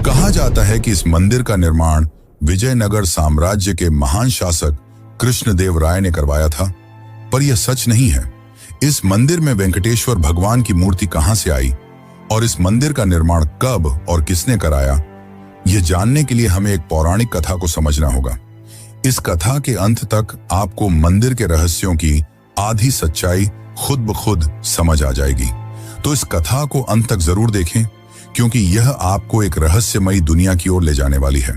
कहा जाता है कि इस मंदिर का निर्माण विजयनगर साम्राज्य के महान शासक कृष्णदेव राय ने करवाया था, पर यह सच नहीं है। इस मंदिर में वेंकटेश्वर भगवान की मूर्ति कहां से आई और इस मंदिर का निर्माण कब और किसने कराया, यह जानने के लिए हमें एक पौराणिक कथा को समझना होगा। इस कथा के अंत तक आपको मंदिर के रहस्यों की आधी सच्चाई खुद ब खुद समझ आ जाएगी। तो इस कथा को अंत तक जरूर देखें, क्योंकि यह आपको एक रहस्यमयी दुनिया की ओर ले जाने वाली है।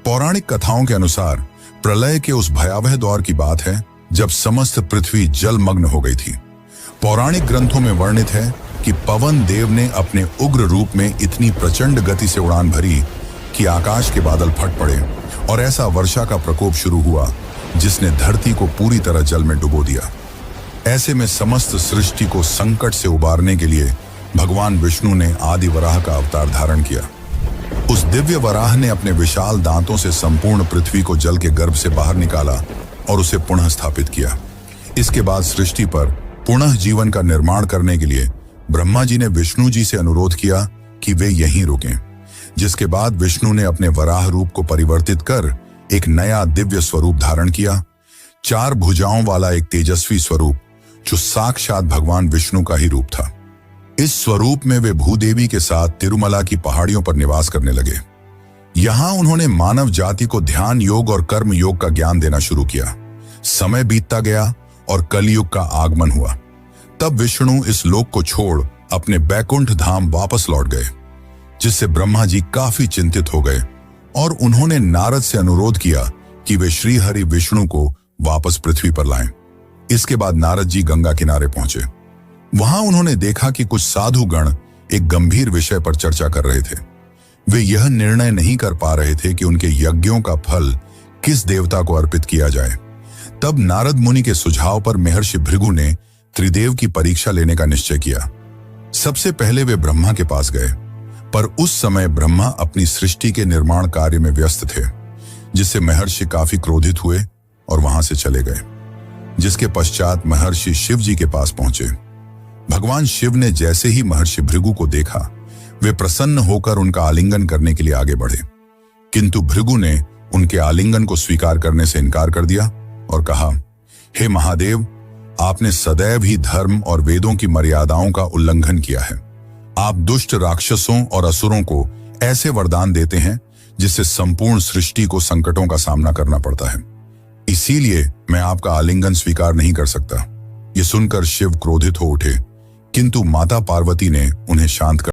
पौराणिक कथाओं के अनुसार प्रलय के उस भयावह दौर की बात है जब समस्त पृथ्वी जलमग्न हो गई थी। पौराणिक ग्रंथों में वर्णित है कि पवन देव ने अपने उग्र रूप में इतनी प्रचंड गति से उड़ान भरी कि आकाश के बादल फट पड़े और ऐसा वर्षा का प्रकोप शुरू हुआ जिसने धरती को पूरी तरह जल में डुबो दिया। ऐसे में समस्त सृष्टि को संकट से उबारने के लिए भगवान विष्णु ने आदि वराह का अवतार धारण किया। उस दिव्य वराह ने अपने विशाल दांतों से संपूर्ण पृथ्वी को जल के गर्भ से बाहर निकाला और उसे पुनः स्थापित किया। इसके बाद सृष्टि पर पुनः जीवन का निर्माण करने के लिए ब्रह्मा जी ने विष्णु जी से अनुरोध किया कि वे यहीं रुकें, जिसके बाद विष्णु ने अपने वराह रूप को परिवर्तित कर एक नया दिव्य स्वरूप धारण किया। 4 भुजाओं वाला एक तेजस्वी स्वरूप जो साक्षात भगवान विष्णु का ही रूप था। इस स्वरूप में वे भूदेवी के साथ तिरुमला की पहाड़ियों पर निवास करने लगे। यहां उन्होंने मानव जाति को ध्यान योग और कर्म योग का ज्ञान देना शुरू किया। समय बीतता गया और कलयुग का आगमन हुआ। तब विष्णु इस लोक को छोड़ अपने बैकुंठ धाम वापस लौट गए, जिससे ब्रह्मा जी काफी चिंतित हो गए और उन्होंने नारद से अनुरोध किया कि वे श्री हरि विष्णु को वापस पृथ्वी पर लाएं। इसके बाद नारद जी गंगा किनारे पहुंचे। वहां उन्होंने देखा कि कुछ साधु गण एक गंभीर विषय पर चर्चा कर रहे थे। वे यह निर्णय नहीं कर पा रहे थे कि उनके यज्ञों का फल किस देवता को अर्पित किया जाए। तब नारद मुनि के सुझाव पर महर्षि भृगु ने त्रिदेव की परीक्षा लेने का निश्चय किया। सबसे पहले वे ब्रह्मा के पास गए, पर उस समय ब्रह्मा अपनी सृष्टि के निर्माण कार्य में व्यस्त थे, जिससे महर्षि काफी क्रोधित हुए और वहां से चले गए। जिसके पश्चात महर्षि शिव जी के पास पहुंचे। भगवान शिव ने जैसे ही महर्षि भृगु को देखा, वे प्रसन्न होकर उनका आलिंगन करने के लिए आगे बढ़े, किंतु भृगु ने उनके आलिंगन को स्वीकार करने से इनकार कर दिया और कहा, हे महादेव, आपने सदैव ही धर्म और वेदों की मर्यादाओं का उल्लंघन किया है। आप दुष्ट राक्षसों और असुरों को ऐसे वरदान देते हैं जिससे संपूर्ण सृष्टि को संकटों का सामना करना पड़ता है। इसीलिए मैं आपका आलिंगन स्वीकार नहीं कर सकता। ये सुनकर शिव क्रोधित हो उठे, किंतु माता पार्वती ने उन्हें शांत कर